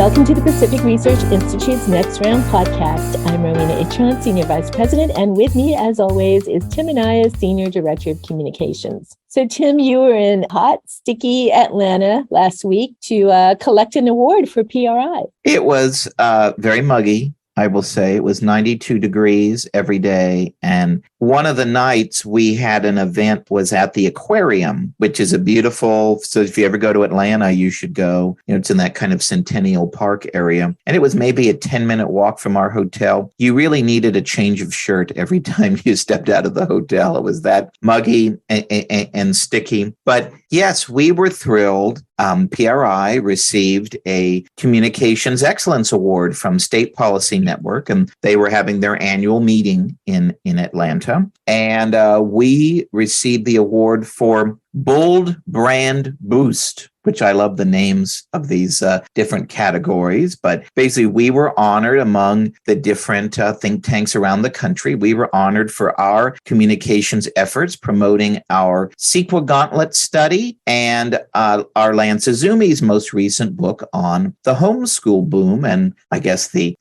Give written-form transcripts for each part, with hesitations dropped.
Welcome to the Pacific Research Institute's Next Round podcast. I'm Romina Itron, Senior Vice President, and with me, as always, is Tim Anaya, Senior Director of Communications. So, Tim, you were in hot, sticky Atlanta last week to collect an award for PRI. It was very muggy, I will say. It was 92 degrees every day. And one of the nights we had an event was at the aquarium, which is a beautiful, so if you ever go to Atlanta, you should go. It's in that kind of Centennial Park area. And it was maybe a 10-minute walk from our hotel. You really needed a change of shirt every time you stepped out of the hotel. It was that muggy and sticky. But yes, we were thrilled. PRI received a Communications Excellence Award from State Policy Network, and they were having their annual meeting in Atlanta. And we received the award for Bold Brand Boost, which I love the names of these different categories. But basically, we were honored among the different think tanks around the country. We were honored for our communications efforts promoting our CEQA Gauntlet study and our Lance Azumi's most recent book on the homeschool boom. And I guess the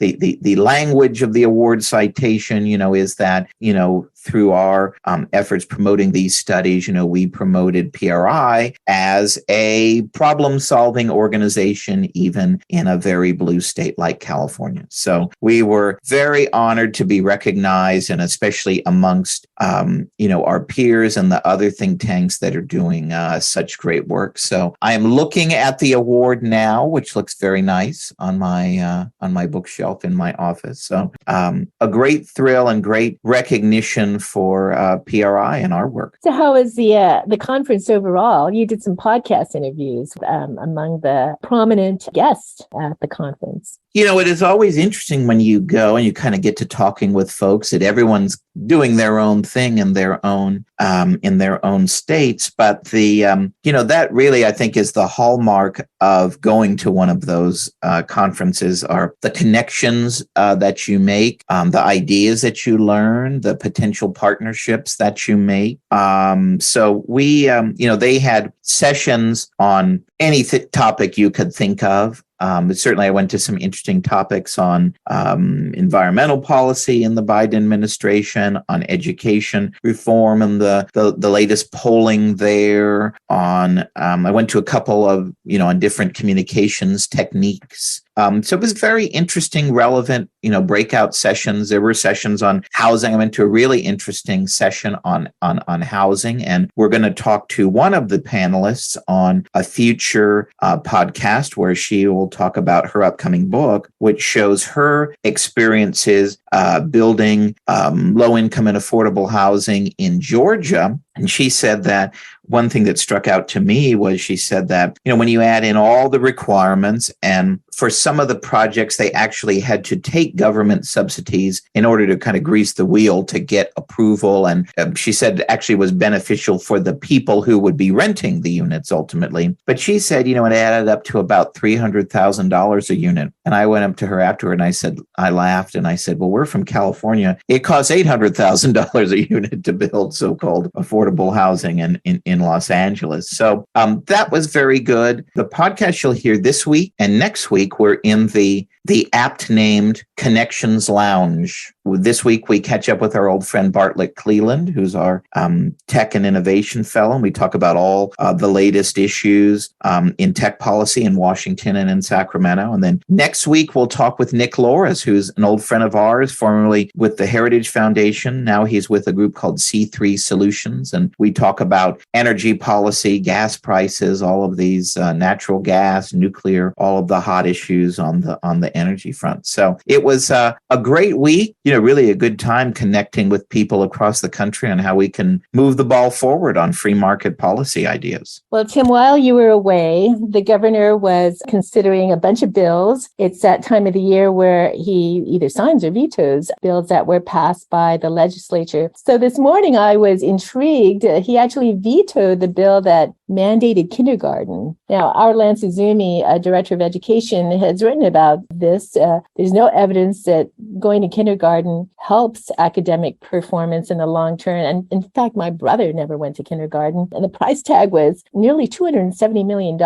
language of the award citation, is that, through our efforts promoting these studies, we promoted PRI as a problem-solving organization, even in a very blue state like California. So we were very honored to be recognized, and especially amongst, our peers and the other think tanks that are doing such great work. So I am looking at the award now, which looks very nice on my bookshelf in my office. So a great thrill and great recognition for PRI and our work. So how was the conference overall? You did some podcast interviews among the prominent guests at the conference. It is always interesting when you go and you kind of get to talking with folks that everyone's doing their own thing in their own states. But that really, I think, is the hallmark of going to one of those conferences are the connections that you make, the ideas that you learn, the potential partnerships that you make. So we, they had sessions on any topic you could think of. But certainly I went to some interesting topics on environmental policy in the Biden administration, on education reform and the latest polling there, on I went to a couple of, on different communications techniques. So it was very interesting, relevant, breakout sessions. There were sessions on housing. I went to a really interesting session on housing, and we're going to talk to one of the panelists on a future podcast where she will talk about her upcoming book, which shows her experiences building low-income and affordable housing in Georgia. And she said that one thing that struck out to me was she said that, when you add in all the requirements, and for some of the projects, they actually had to take government subsidies in order to kind of grease the wheel to get approval. And she said it actually was beneficial for the people who would be renting the units ultimately. But she said, it added up to about $300,000 a unit. And I went up to her afterward and I laughed and I said, well, we're from California. It costs $800,000 a unit to build so-called affordable housing in Los Angeles. So that was very good. The podcast you'll hear this week and next week, we're in the apt-named Connections Lounge. This week, we catch up with our old friend Bartlett Cleland, who's our tech and innovation fellow. And we talk about all the latest issues in tech policy in Washington and in Sacramento. And then next week, we'll talk with Nick Loris, who's an old friend of ours, formerly with the Heritage Foundation. Now he's with a group called C3 Solutions. And we talk about energy policy, gas prices, all of these natural gas, nuclear, all of the hot issues on the energy front. So it was a great week. Really a good time connecting with people across the country on how we can move the ball forward on free market policy ideas. Well, Tim, while you were away, the governor was considering a bunch of bills. It's that time of the year where he either signs or vetoes bills that were passed by the legislature. So this morning I was intrigued. He actually vetoed the bill that mandated kindergarten. Now, our Lance Izumi, Director of Education, has written about this. There's no evidence that going to kindergarten helps academic performance in the long term. And in fact, my brother never went to kindergarten, and the price tag was nearly $270 million.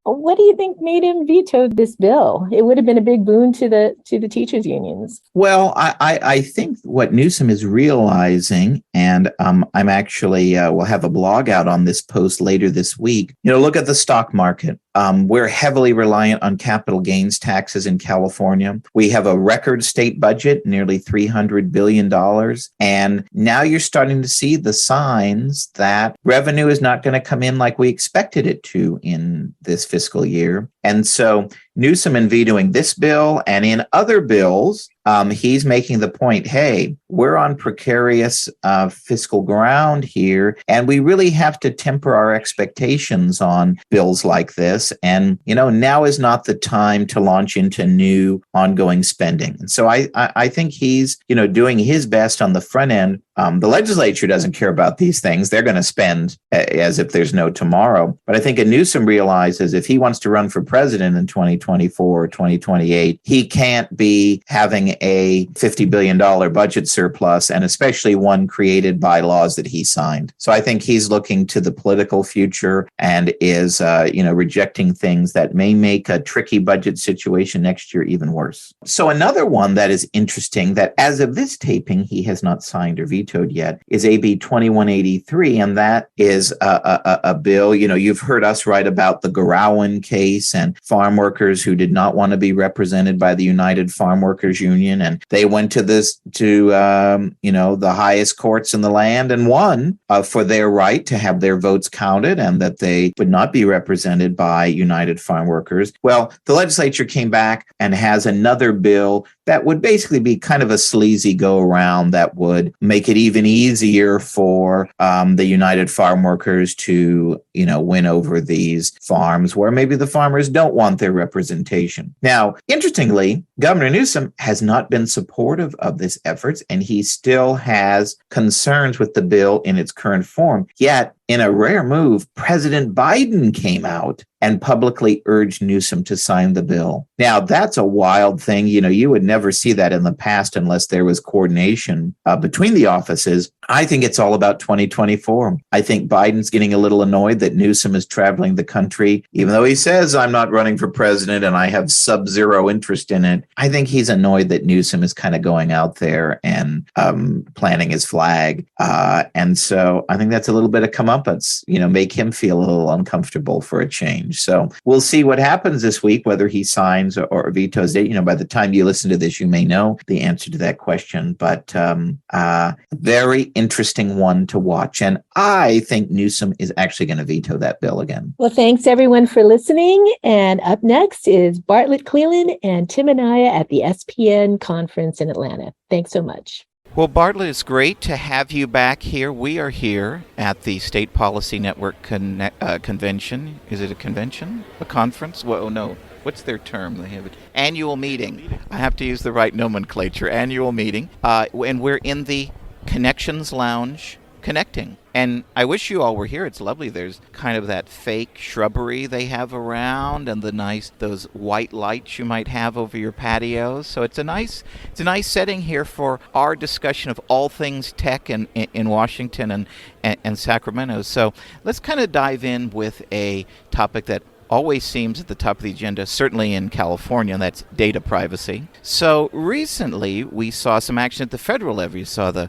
What do you think made him veto this bill? It would have been a big boon to the teachers' unions. Well, I think what Newsom is realizing, and I'm actually will have a blog out on this post later this week. Look at the stock market. We're heavily reliant on capital gains taxes in California. We have a record state budget, nearly $300 billion. And now you're starting to see the signs that revenue is not going to come in like we expected it to in this fiscal year. And so Newsom, in vetoing this bill and in other bills, he's making the point, hey, we're on precarious fiscal ground here, and we really have to temper our expectations on bills like this. And, now is not the time to launch into new ongoing spending. And so I think he's, doing his best on the front end. The legislature doesn't care about these things. They're going to spend as if there's no tomorrow. But I think Newsom realizes if he wants to run for president in 2024 or 2028, he can't be having a $50 billion budget surplus, and especially one created by laws that he signed. So I think he's looking to the political future and is, rejecting things that may make a tricky budget situation next year even worse. So another one that is interesting that as of this taping, he has not signed or vetoed yet is AB 2183. And that is a bill, you've heard us write about the Garawan case and farm workers who did not want to be represented by the United Farm Workers Union. And they went to the highest courts in the land and won for their right to have their votes counted and that they would not be represented by United Farm Workers. Well, the legislature came back and has another bill that would basically be kind of a sleazy go around that would make it even easier for the United Farm Workers to, win over these farms where maybe the farmers don't want their representation. Now, interestingly, Governor Newsom has not been supportive of this efforts, and he still has concerns with the bill in its current form. Yet, in a rare move, President Biden came out and publicly urged Newsom to sign the bill. Now, that's a wild thing. You would never see that in the past unless there was coordination between the offices. I think it's all about 2024. I think Biden's getting a little annoyed that Newsom is traveling the country, even though he says, I'm not running for president and I have sub-zero interest in it. I think he's annoyed that Newsom is kind of going out there and planting his flag. And so I think that's a little bit of comeuppance, make him feel a little uncomfortable for a change. So we'll see what happens this week, whether he signs or vetoes it. By the time you listen to this, you may know the answer to that question. But very interesting one to watch. And I think Newsom is actually going to veto that bill again. Well, thanks everyone for listening. And up next is Bartlett Cleland and Tim Anaya at the SPN conference in Atlanta. Thanks so much. Well, Bartlett, it's great to have you back here. We are here at the State Policy Network convention. Is it a convention? A conference? Well, no. What's their term? They have an annual meeting. I have to use the right nomenclature. Annual meeting. And we're in the Connections Lounge connecting. And I wish you all were here. It's lovely. There's kind of that fake shrubbery they have around and those white lights you might have over your patios. So it's a nice setting here for our discussion of all things tech in Washington and Sacramento. So let's kind of dive in with a topic that always seems at the top of the agenda, certainly in California, and that's data privacy. So recently, we saw some action at the federal level. You saw the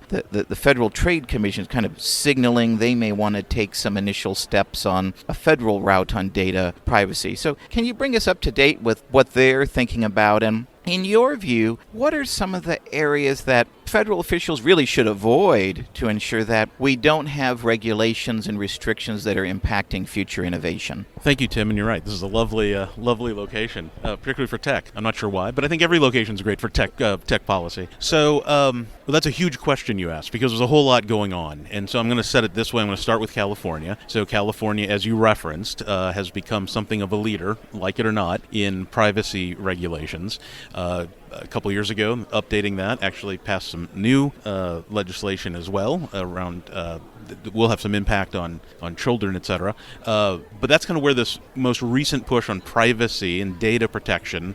Federal Trade Commission kind of signaling they may want to take some initial steps on a federal route on data privacy. So can you bring us up to date with what they're thinking about? And in your view, what are some of the areas that federal officials really should avoid to ensure that we don't have regulations and restrictions that are impacting future innovation? Thank you, Tim, and you're right. This is a lovely location, particularly for tech. I'm not sure why, but I think every location is great for tech policy. So that's a huge question you asked because there's a whole lot going on. And so I'm going to set it this way. I'm going to start with California. So California, as you referenced, has become something of a leader, like it or not, in privacy regulations. A couple years ago, updating that, actually passed some new legislation as well around will have some impact on children, etc. But that's kind of where this most recent push on privacy and data protection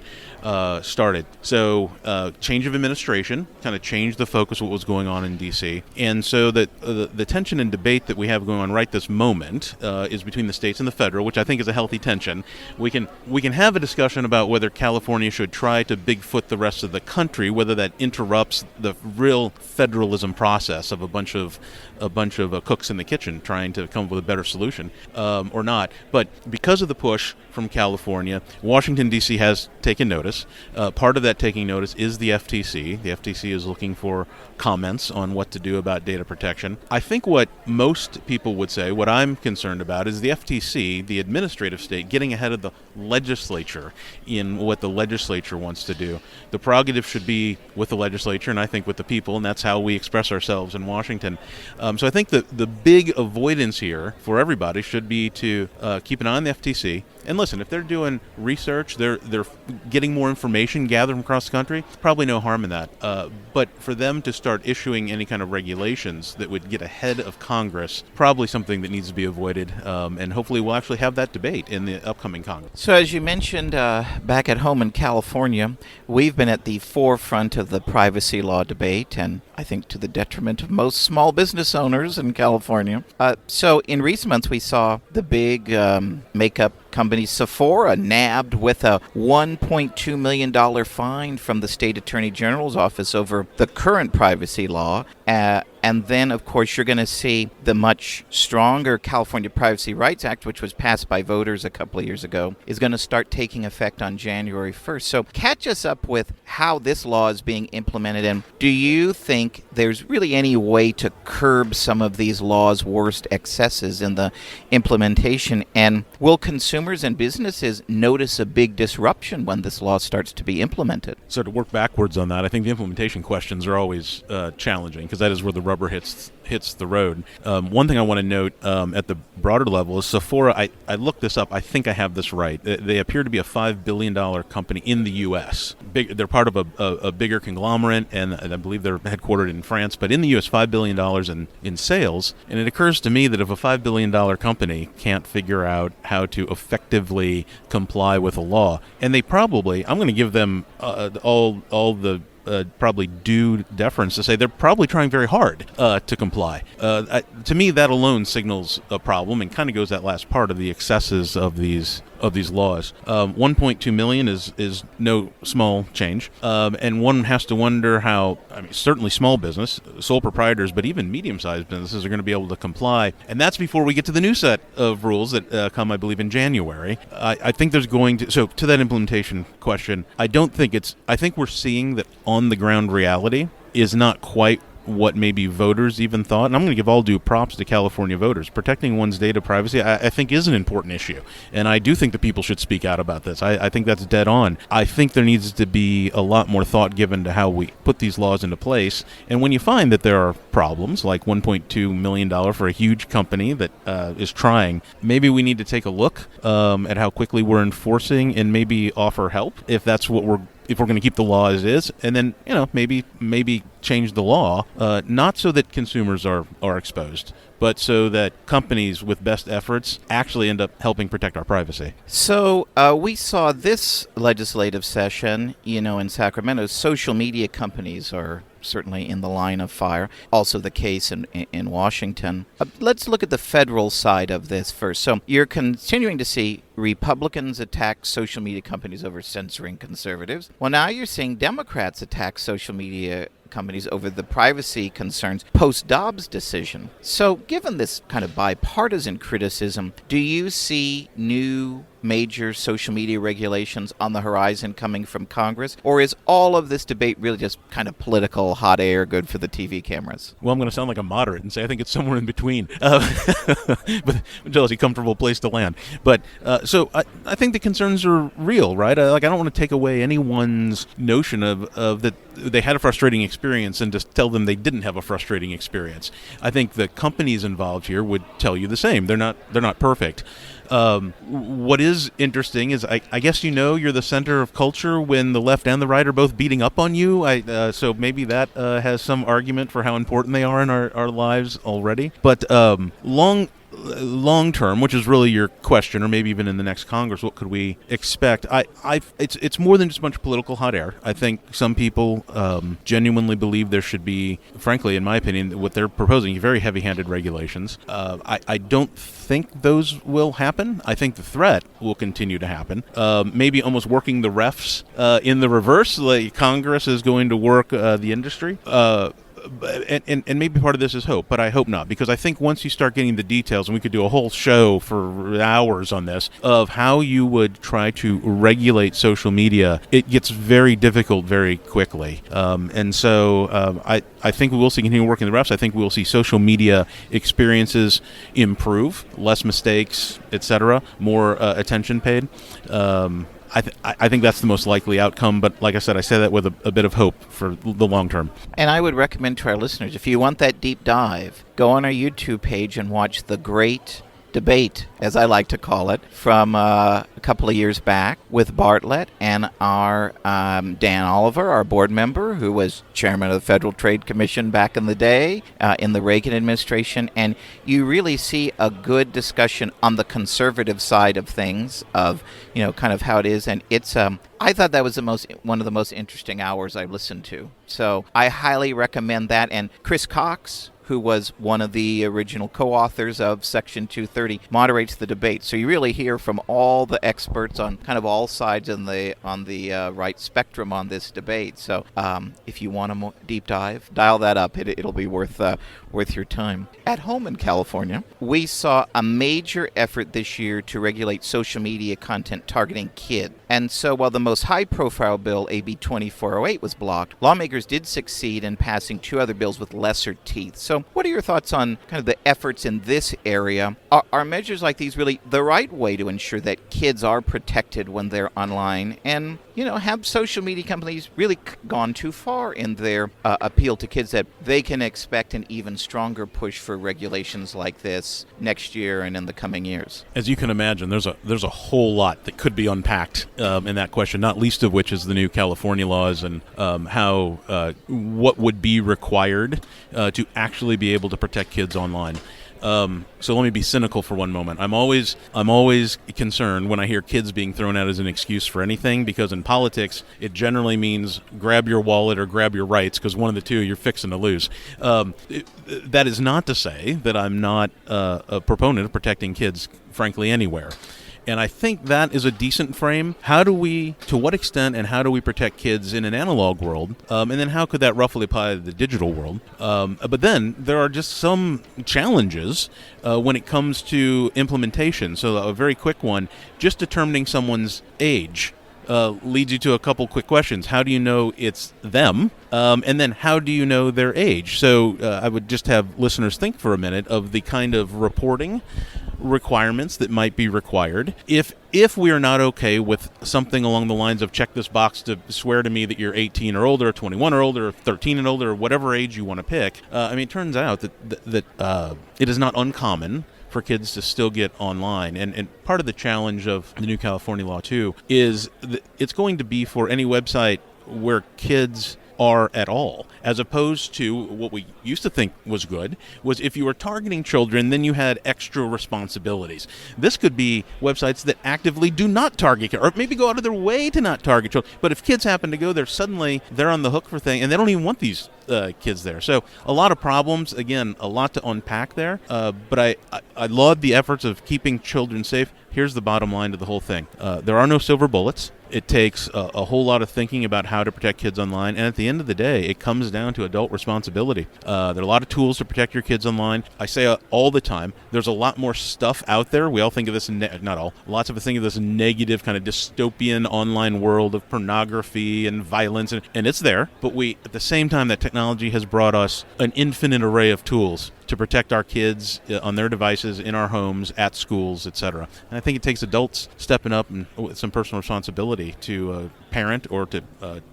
started. So change of administration kind of changed the focus of what was going on in D.C. And so that the tension and debate that we have going on right this moment is between the states and the federal, which I think is a healthy tension. We can have a discussion about whether California should try to Bigfoot the rest of the country, whether that interrupts the real federalism process of a bunch of cooks in the kitchen trying to come up with a better solution or not. But because of the push from California, Washington, D.C. has taken notice. Part of that taking notice is the FTC. The FTC is looking for comments on what to do about data protection. I think what most people would say, what I'm concerned about, is the FTC, the administrative state, getting ahead of the legislature in what the legislature wants to do. The prerogative should be with the legislature, and I think with the people, and that's how we express ourselves in Washington. So I think the big avoidance here for everybody should be to keep an eye on the FTC. And listen, if they're doing research, they're getting more information gathered from across the country, probably no harm in that. But for them to start issuing any kind of regulations that would get ahead of Congress, probably something that needs to be avoided. And hopefully we'll actually have that debate in the upcoming Congress. So as you mentioned, back at home in California, we've been at the forefront of the privacy law debate, and I think to the detriment of most small business owners in California. So in recent months, we saw the big makeup company Sephora nabbed with a $1.2 million fine from the state attorney general's office over the current privacy law. And then, of course, you're going to see the much stronger California Privacy Rights Act, which was passed by voters a couple of years ago, is going to start taking effect on January 1st. So catch us up with how this law is being implemented, and do you think there's really any way to curb some of these laws' worst excesses in the implementation? And will consumers and businesses notice a big disruption when this law starts to be implemented? So to work backwards on that, I think the implementation questions are always challenging, because that is where the rubber hits the road. One thing I want to note at the broader level is Sephora. I looked this up. I think I have this right. They appear to be a $5 billion company in the U.S. They're part of a bigger conglomerate, and I believe they're headquartered in France. But in the U.S., $5 billion in sales. And it occurs to me that if a $5 billion company can't figure out how to effectively comply with a law, and they probably, I'm going to give them all the probably due deference to say they're probably trying very hard to comply. To me, that alone signals a problem and kind of goes that last part of the excesses of these laws. 1.2 million is no small change, and one has to wonder how. I mean, certainly small business, sole proprietors, but even medium-sized businesses are going to be able to comply. And that's before we get to the new set of rules that come, I believe, in January. I think there's going to. So to that implementation question, I think we're seeing that on the ground reality is not quite what maybe voters even thought. And I'm going to give all due props to California voters. Protecting one's data privacy, I think, is an important issue. And I do think that people should speak out about this. I think that's dead on. I think there needs to be a lot more thought given to how we put these laws into place. And when you find that there are problems, like $1.2 million for a huge company that is trying, maybe we need to take a look at how quickly we're enforcing and maybe offer help if that's what if we're going to keep the law as is, and then maybe change the law, not so that consumers are exposed, but so that companies with best efforts actually end up helping protect our privacy. So we saw this legislative session, in Sacramento, social media companies are certainly in the line of fire. Also the case in Washington. Let's look at the federal side of this first. So you're continuing to see Republicans attack social media companies over censoring conservatives. Well, now you're seeing Democrats attack social media companies over the privacy concerns post-Dobbs decision. So given this kind of bipartisan criticism, do you see new major social media regulations on the horizon coming from Congress? Or is all of this debate really just kind of political hot air, good for the TV cameras? Well, I'm going to sound like a moderate and say I think it's somewhere in between. But jealousy, comfortable place to land. But so I think the concerns are real, right? I don't want to take away anyone's notion of that they had a frustrating experience and just tell them they didn't have a frustrating experience. I think the companies involved here would tell you the same. They're not perfect. What is is interesting is I guess you're the center of culture when the left and the right are both beating up on you. So maybe that has some argument for how important they are in our lives already. But long term, which is really your question, or maybe even in the next Congress, what could we expect? It's more than just a bunch of political hot air. I think some people genuinely believe there should be, frankly, in my opinion, what they're proposing, very heavy-handed regulations. I don't think those will happen. I think the threat will continue to happen. Maybe almost working the refs in the reverse, like Congress is going to work the industry. And maybe part of this is hope, but I hope not, because I think once you start getting the details, and we could do a whole show for hours on this, of how you would try to regulate social media, it gets very difficult very quickly. And so I think we will see continue working the refs. I think we will see social media experiences improve, less mistakes, etc., more attention paid. I think that's the most likely outcome, but like I said, I say that with a bit of hope for the long term. And I would recommend to our listeners, if you want that deep dive, go on our YouTube page and watch the great debate, as I like to call it, from a couple of years back with Bartlett and our Dan Oliver, our board member, who was chairman of the Federal Trade Commission back in the day in the Reagan administration. And you really see a good discussion on the conservative side of things, of kind of how it is. And it's I thought that was one of the most interesting hours I've listened to. So I highly recommend that. And Chris Cox, who was one of the original co-authors of Section 230, moderates the debate. So you really hear from all the experts on kind of all sides on the right spectrum on this debate. So if you want a deep dive, dial that up. It'll be worth your time. At home in California, we saw a major effort this year to regulate social media content targeting kids. And so while the most high-profile bill, AB 2408, was blocked, lawmakers did succeed in passing two other bills with lesser teeth. So what are your thoughts on kind of the efforts in this area? Are measures like these really the right way to ensure that kids are protected when they're online? And, have social media companies really gone too far in their appeal to kids that they can expect an even stronger push for regulations like this next year and in the coming years? As you can imagine, there's a whole lot that could be unpacked in that question, not least of which is the new California laws and what would be required to actually be able to protect kids online. So let me be cynical for one moment. I'm always concerned when I hear kids being thrown out as an excuse for anything, because in politics it generally means grab your wallet or grab your rights, because one of the two you're fixing to lose. That is not to say that I'm not a proponent of protecting kids, frankly, anywhere. And I think that is a decent frame. To what extent and how do we protect kids in an analog world? And then how could that roughly apply to the digital world? But then there are just some challenges when it comes to implementation. So a very quick one, just determining someone's age leads you to a couple quick questions. How do you know it's them? And then how do you know their age? So I would just have listeners think for a minute of the kind of reporting requirements that might be required. If we are not okay with something along the lines of check this box to swear to me that you're 18 or older, 21 or older, 13 and older, or whatever age you want to pick, it turns out that it is not uncommon for kids to still get online. And part of the challenge of the new California law, too, is that it's going to be for any website where kids are at all, as opposed to what we used to think was good, was if you were targeting children, then you had extra responsibilities. This could be websites that actively do not target, or maybe go out of their way to not target children. But if kids happen to go there, suddenly they're on the hook for things, and they don't even want these kids there. So a lot of problems, again, a lot to unpack there. But I laud the efforts of keeping children safe. Here's the bottom line to the whole thing. There are no silver bullets. It takes a whole lot of thinking about how to protect kids online. And at the end of the day, it comes down to adult responsibility. There are a lot of tools to protect your kids online. I say all the time, there's a lot more stuff out there. We all think of this, not all, lots of us think of this negative kind of dystopian online world of pornography and violence. And it's there. But at the same time, that technology has brought us an infinite array of tools to protect our kids on their devices, in our homes, at schools, etc. And I think it takes adults stepping up and with some personal responsibility to parent or to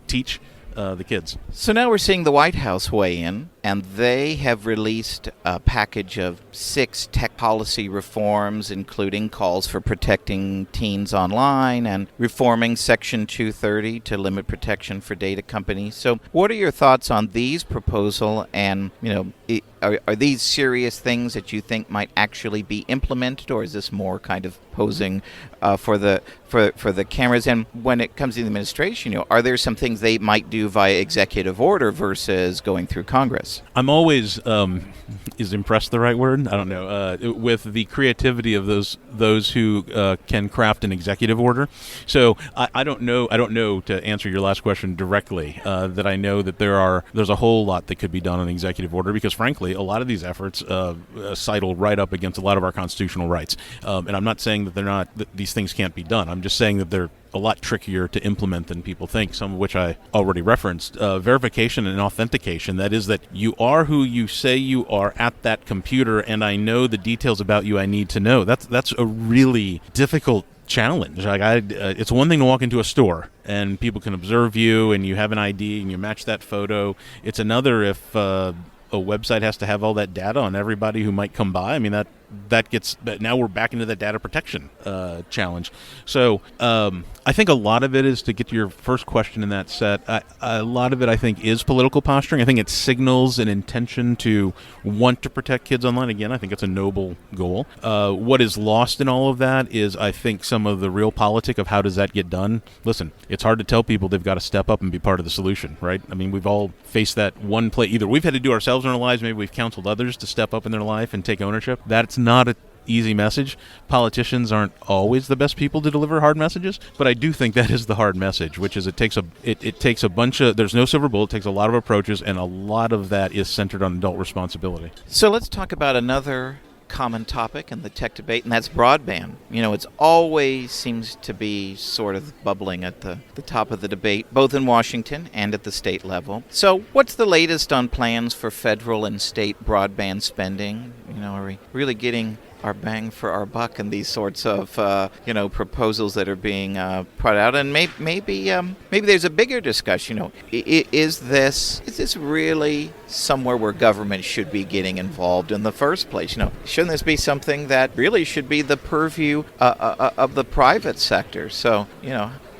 teach the kids. So now we're seeing the White House weigh in, and they have released a package of 6 tech policy reforms, including calls for protecting teens online and reforming Section 230 to limit protection for data companies. So what are your thoughts on these proposals, and, are these serious things that you think might actually be implemented, or is this more kind of posing for the cameras? And when it comes to the administration, are there some things they might do via executive order versus going through Congress? I'm always is impressed the right word? I don't know. With the creativity of those who can craft an executive order. So I don't know. I don't know, to answer your last question directly, that I know that there's a whole lot that could be done on the executive order, because frankly, a lot of these efforts sidle right up against a lot of our constitutional rights. And I'm not saying that these things can't be done. I'm just saying that they're a lot trickier to implement than people think, some of which I already referenced. Verification and authentication, that is, that you are who you say you are at that computer, and I know the details about you I need to know. That's a really difficult challenge. It's one thing to walk into a store and people can observe you and you have an ID and you match that photo. It's another if a website has to have all that data on everybody who might come by. I mean, now we're back into the data protection challenge. So I think a lot of it is, to get to your first question in that set, a lot of it I think is political posturing. I think it signals an intention to want to protect kids online. Again, I think it's a noble goal. What is lost in all of that is, I think, some of the real politic of how does that get done. Listen, it's hard to tell people they've got to step up and be part of the solution, right? I mean, we've all faced that one play. Either we've had to do ourselves in our lives, maybe we've counseled others to step up in their life and take ownership. That's not an easy message. Politicians aren't always the best people to deliver hard messages, but I do think that is the hard message, which is it takes a bunch of, there's no silver bullet, it takes a lot of approaches, and a lot of that is centered on adult responsibility. So let's talk about another common topic in the tech debate, and that's broadband. It's always seems to be sort of bubbling at the top of the debate, both in Washington and at the state level. So what's the latest on plans for federal and state broadband spending? Are we really getting our bang for our buck in these sorts of proposals that are being put out? And maybe there's a bigger discussion. Is this really somewhere where government should be getting involved in the first place? Shouldn't this be something that really should be the purview of the private sector? So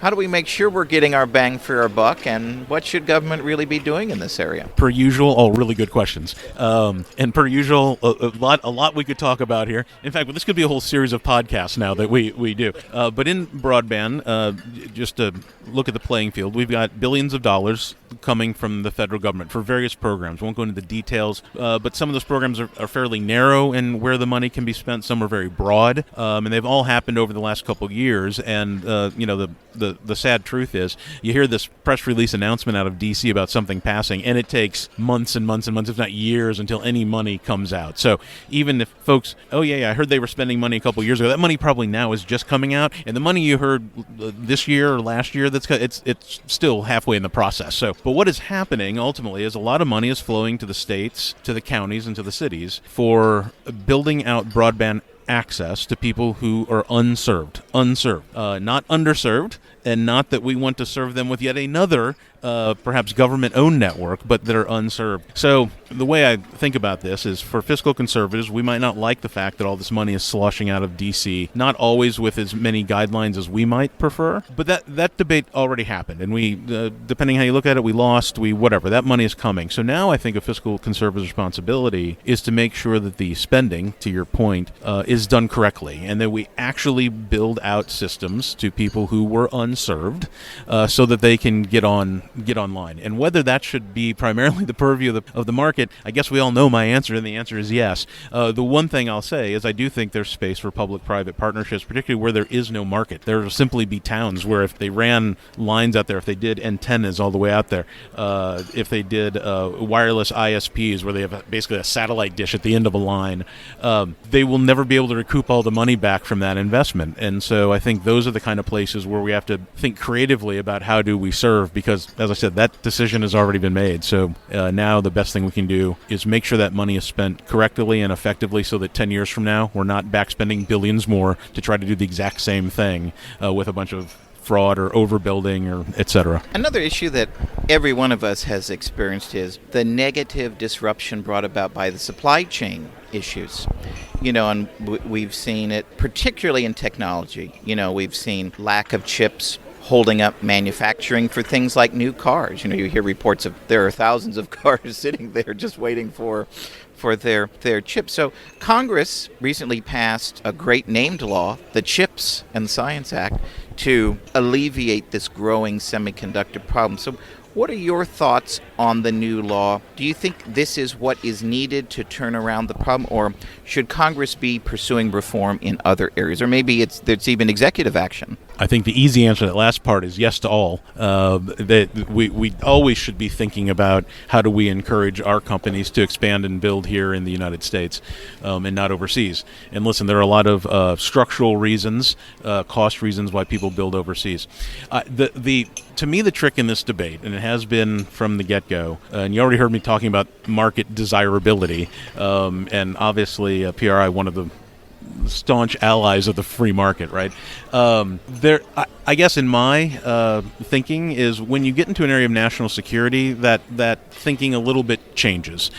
how do we make sure we're getting our bang for our buck, and what should government really be doing in this area? Per usual, all really good questions. And per usual, a lot we could talk about here. In fact, this could be a whole series of podcasts now that we do. But in broadband, just to look at the playing field, we've got billions of dollars coming from the federal government for various programs. Won't go into the details, but some of those programs are fairly narrow in where the money can be spent. Some are very broad, and they've all happened over the last couple of years. And the sad truth is, you hear this press release announcement out of D.C. about something passing, and it takes months and months and months, if not years, until any money comes out. So even if folks, I heard they were spending money a couple of years ago, that money probably now is just coming out, and the money you heard this year or last year, it's still halfway in the process. So, but what is happening ultimately is a lot of money is flowing to the states, to the counties, and to the cities for building out broadband access to people who are unserved, not underserved, and not that we want to serve them with yet another perhaps government-owned network, but that are unserved. So the way I think about this is, for fiscal conservatives, we might not like the fact that all this money is sloshing out of D.C., not always with as many guidelines as we might prefer, but that debate already happened, and we, depending how you look at it, we lost, whatever, that money is coming. So now I think a fiscal conservative responsibility is to make sure that the spending, to your point, is done correctly, and that we actually build out systems to people who were unserved, so that they can get online. And whether that should be primarily the purview of the market, I guess we all know my answer, and the answer is yes. The one thing I'll say is I do think there's space for public-private partnerships, particularly where there is no market. There will simply be towns where if they ran lines out there, if they did antennas all the way out there, if they did wireless ISPs where they have basically a satellite dish at the end of a line, they will never be able to recoup all the money back from that investment. And so I think those are the kind of places where we have to think creatively about how do we serve, because, as I said, that decision has already been made. So now the best thing we can do is make sure that money is spent correctly and effectively, so that 10 years from now we're not back spending billions more to try to do the exact same thing with a bunch of fraud or overbuilding or et cetera. Another issue that every one of us has experienced is the negative disruption brought about by the supply chain issues. And we've seen it particularly in technology. We've seen lack of chips holding up manufacturing for things like new cars. You hear reports of there are thousands of cars sitting there just waiting for their chips. So Congress recently passed a great named law, the CHIPS and Science Act, to alleviate this growing semiconductor problem. So what are your thoughts on the new law? Do you think this is what is needed to turn around the problem, or should Congress be pursuing reform in other areas? Or maybe it's even executive action? I think the easy answer to that last part is yes to all. That we always should be thinking about how do we encourage our companies to expand and build here in the United States and not overseas. And listen, there are a lot of structural reasons, cost reasons why people build overseas. To me, the trick in this debate, and it has been from the get-go, and you already heard me talking about market desirability, and obviously PRI, one of the staunch allies of the free market, right? I guess in my thinking is when you get into an area of national security, that thinking a little bit changes.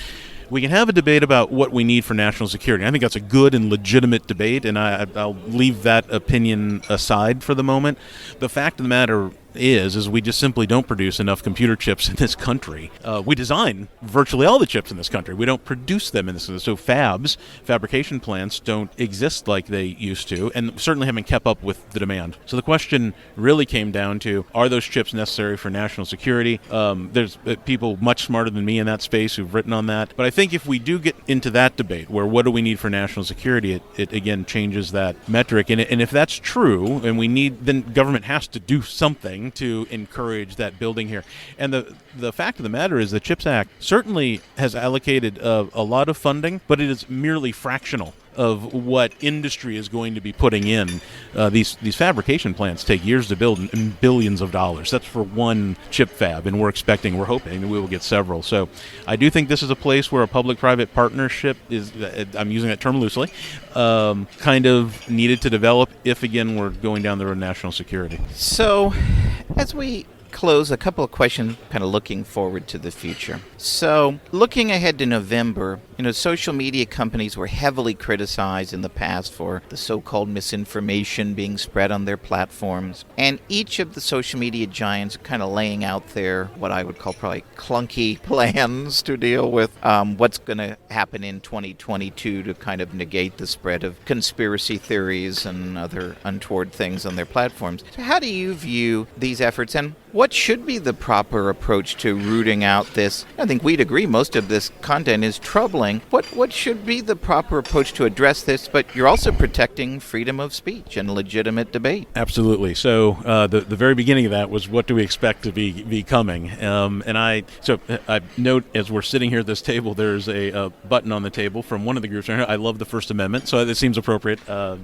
We can have a debate about what we need for national security. I think that's a good and legitimate debate, and I'll leave that opinion aside for the moment. The fact of the matter is we just simply don't produce enough computer chips in this country. We design virtually all the chips in this country. We don't produce them in this. So fabrication plants, don't exist like they used to, and certainly haven't kept up with the demand. So the question really came down to, are those chips necessary for national security? There's people much smarter than me in that space who've written on that. But I think if we do get into that debate, where what do we need for national security, it again changes that metric. And if that's true, and then government has to do something to encourage that building here. And the fact of the matter is the CHIPS Act certainly has allocated a lot of funding, but it is merely fractional of what industry is going to be putting in. These fabrication plants take years to build and billions of dollars. That's for one chip fab, and we're hoping that we will get several. So I do think this is a place where a public-private partnership is, I'm using that term loosely, kind of needed to develop if, again, we're going down the road of national security. So as we close, a couple of questions kind of looking forward to the future. So looking ahead to November, social media companies were heavily criticized in the past for the so-called misinformation being spread on their platforms. And each of the social media giants are kind of laying out their, what I would call probably clunky plans to deal with what's going to happen in 2022 to kind of negate the spread of conspiracy theories and other untoward things on their platforms. So how do you view these efforts, and what should be the proper approach to rooting out this? I think we'd agree most of this content is troubling. What should be the proper approach to address this? But you're also protecting freedom of speech and legitimate debate. Absolutely. So the very beginning of that was, what do we expect to be coming? And I note, as we're sitting here at this table, there's a button on the table from one of the groups. I love the First Amendment, so it seems appropriate.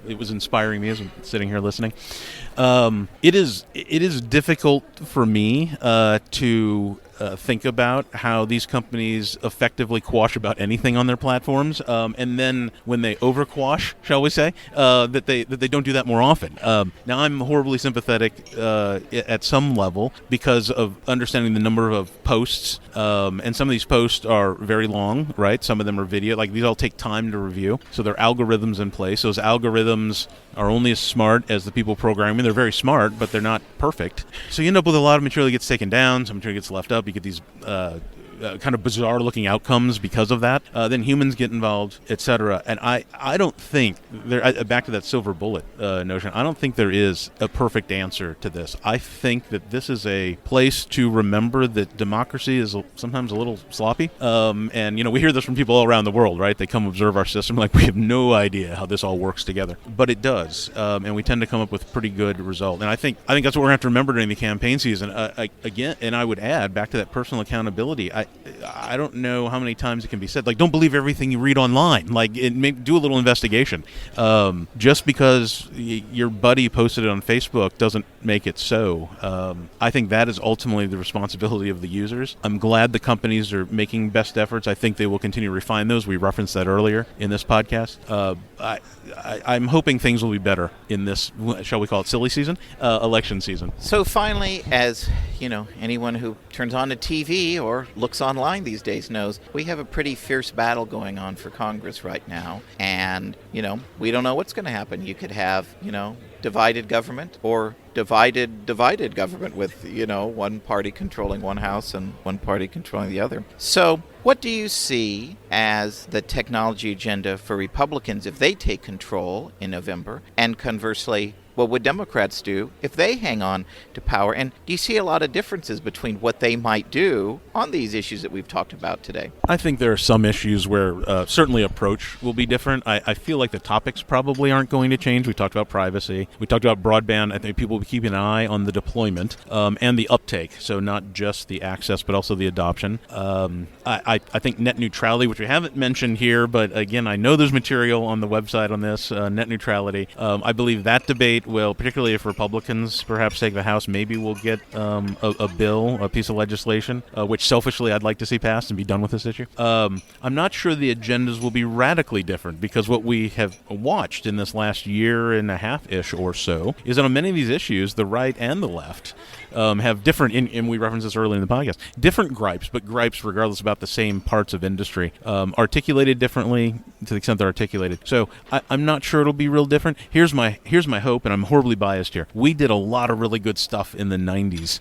It was inspiring me as I'm sitting here listening. It is difficult for me to think about how these companies effectively quash about anything on their platforms, and then when they overquash, shall we say, that they don't do that more often. Now, I'm horribly sympathetic at some level because of understanding the number of posts, and some of these posts are very long, right? Some of them are video. Like, these all take time to review, so there are algorithms in place. Those algorithms are only as smart as the people programming. They're very smart, but they're not perfect. So you end up with a lot of material that gets taken down, some material gets left up. You get these kind of bizarre-looking outcomes because of that. Then humans get involved, etc. And I don't think back to that silver bullet notion. I don't think there is a perfect answer to this. I think that this is a place to remember that democracy is sometimes a little sloppy. And we hear this from people all around the world, right? They come observe our system like we have no idea how this all works together, but it does, and we tend to come up with pretty good result. And I think that's what we're going to have to remember during the campaign season. Again, and I would add back to that personal accountability. I don't know how many times it can be said. Like, don't believe everything you read online. Like, do a little investigation. Just because your buddy posted it on Facebook doesn't make it so. I think that is ultimately the responsibility of the users. I'm glad the companies are making best efforts. I think they will continue to refine those. We referenced that earlier in this podcast. I'm hoping things will be better in this, shall we call it silly season, election season. So finally, as you know, anyone who turns on the TV or looks online these days knows, we have a pretty fierce battle going on for Congress right now. And, we don't know what's going to happen. You could have, divided government or divided government with, one party controlling one house and one party controlling the other. So what do you see as the technology agenda for Republicans if they take control in November? And conversely, what would Democrats do if they hang on to power? And do you see a lot of differences between what they might do on these issues that we've talked about today? I think there are some issues where certainly approach will be different. I feel like the topics probably aren't going to change. We talked about privacy. We talked about broadband. I think people will be keeping an eye on the deployment and the uptake. So not just the access, but also the adoption. I think net neutrality, which we haven't mentioned here, but again, I know there's material on the website on this, net neutrality. I believe that debate will, particularly if Republicans perhaps take the House, maybe we'll get a bill, a piece of legislation, which selfishly I'd like to see passed and be done with this issue. I'm not sure the agendas will be radically different, because what we have watched in this last year and a half-ish or so is that on many of these issues, the right and the left have different, and we referenced this earlier in the podcast, different gripes, but gripes regardless about the same parts of industry, articulated differently to the extent they're articulated. So I'm not sure it'll be real different. Here's my hope, and I'm horribly biased here. We did a lot of really good stuff in the 90s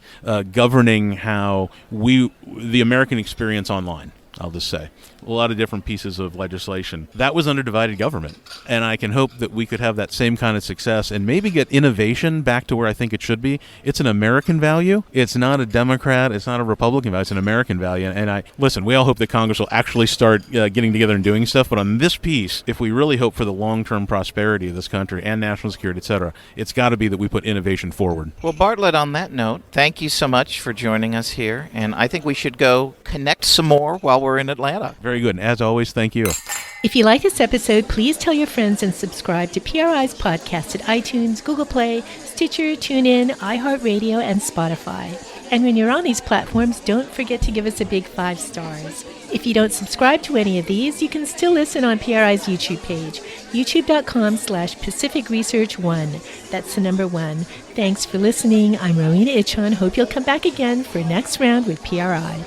governing how the American experience online. I'll just say. A lot of different pieces of legislation. That was under divided government. And I can hope that we could have that same kind of success and maybe get innovation back to where I think it should be. It's an American value. It's not a Democrat. It's not a Republican value. It's an American value. And listen, we all hope that Congress will actually start getting together and doing stuff. But on this piece, if we really hope for the long-term prosperity of this country and national security, et cetera, it's got to be that we put innovation forward. Well, Bartlett, on that note, thank you so much for joining us here. And I think we should go connect some more while we're in Atlanta. Very good. And as always, thank you. If you like this episode, please tell your friends and subscribe to PRI's podcast at iTunes, Google Play, Stitcher, TuneIn, iHeartRadio, and Spotify. And when you're on these platforms, don't forget to give us a big 5 stars. If you don't subscribe to any of these, you can still listen on PRI's YouTube page, youtube.com/Pacific Research 1. That's the number 1. Thanks for listening. I'm Rowena Ichon. Hope you'll come back again for next round with PRI.